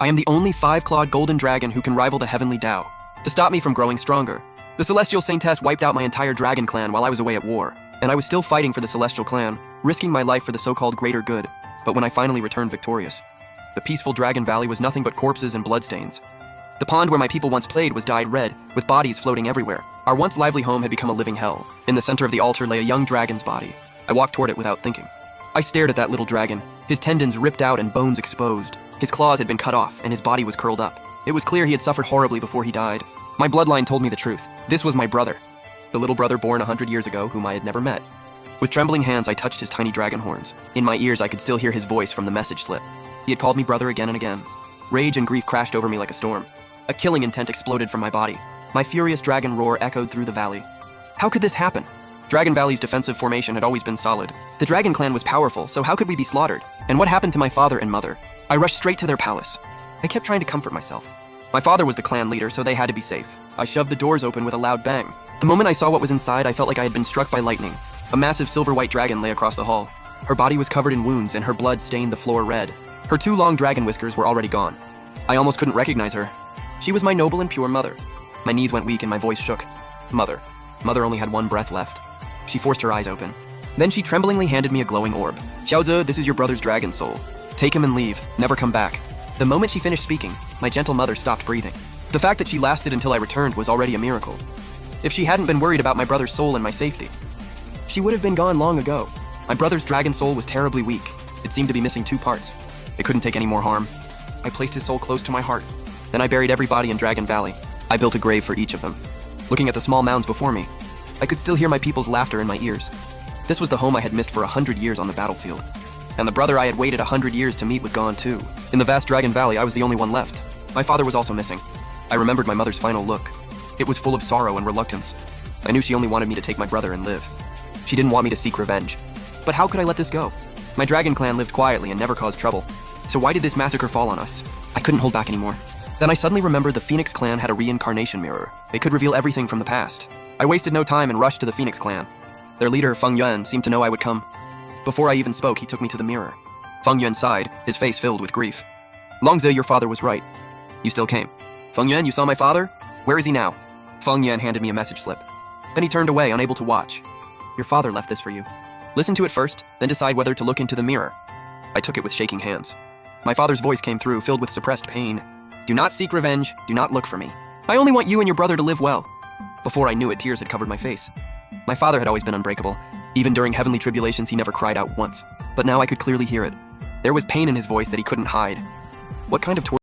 I am the only five-clawed golden dragon who can rival the heavenly Tao. To stop me from growing stronger, the Celestial Saintess wiped out my entire dragon clan while I was away at war, and I was still fighting for the Celestial Clan, risking my life for the so-called greater good. But when I finally returned victorious, the peaceful Dragon Valley was nothing but corpses and bloodstains. The pond where my people once played was dyed red, with bodies floating everywhere. Our once lively home had become a living hell. In the center of the altar lay a young dragon's body. I walked toward it without thinking. I stared at that little dragon, his tendons ripped out and bones exposed. His claws had been cut off, and his body was curled up. It was clear he had suffered horribly before he died. My bloodline told me the truth. This was my brother, the little brother born 100 years ago whom I had never met. With trembling hands, I touched his tiny dragon horns. In my ears, I could still hear his voice from the message slip. He had called me brother again and again. Rage and grief crashed over me like a storm. A killing intent exploded from my body. My furious dragon roar echoed through the valley. How could this happen? Dragon Valley's defensive formation had always been solid. The Dragon Clan was powerful, so how could we be slaughtered? And what happened to my father and mother? I rushed straight to their palace. I kept trying to comfort myself. My father was the clan leader, so they had to be safe. I shoved the doors open with a loud bang. The moment I saw what was inside, I felt like I had been struck by lightning. A massive silver-white dragon lay across the hall. Her body was covered in wounds, and her blood stained the floor red. Her two long dragon whiskers were already gone. I almost couldn't recognize her. She was my noble and pure mother. My knees went weak and my voice shook. Mother. Mother only had one breath left. She forced her eyes open. Then she tremblingly handed me a glowing orb. Xiaoze, this is your brother's dragon soul. Take him and leave. Never come back. The moment she finished speaking, my gentle mother stopped breathing. The fact that she lasted until I returned was already a miracle. If she hadn't been worried about my brother's soul and my safety, she would have been gone long ago. My brother's dragon soul was terribly weak. It seemed to be missing two parts. It couldn't take any more harm. I placed his soul close to my heart. Then I buried every body in Dragon Valley. I built a grave for each of them. Looking at the small mounds before me, I could still hear my people's laughter in my ears. This was the home I had missed for 100 years on the battlefield. And the brother I had waited 100 years to meet was gone too. In the vast Dragon Valley, I was the only one left. My father was also missing. I remembered my mother's final look. It was full of sorrow and reluctance. I knew she only wanted me to take my brother and live. She didn't want me to seek revenge. But how could I let this go? My dragon clan lived quietly and never caused trouble. So why did this massacre fall on us? I couldn't hold back anymore. Then I suddenly remembered the Phoenix clan had a reincarnation mirror. It could reveal everything from the past. I wasted no time and rushed to the Phoenix clan. Their leader, Feng Yuan, seemed to know I would come. Before I even spoke, he took me to the mirror. Feng Yuan sighed, his face filled with grief. Longze, your father was right. You still came. Feng Yuan, you saw my father? Where is he now? Feng Yuan handed me a message slip. Then he turned away, unable to watch. Your father left this for you. Listen to it first, then decide whether to look into the mirror. I took it with shaking hands. My father's voice came through, filled with suppressed pain. Do not seek revenge, do not look for me. I only want you and your brother to live well. Before I knew it, tears had covered my face. My father had always been unbreakable. Even during heavenly tribulations, he never cried out once. But now I could clearly hear it. There was pain in his voice that he couldn't hide. What kind of torture?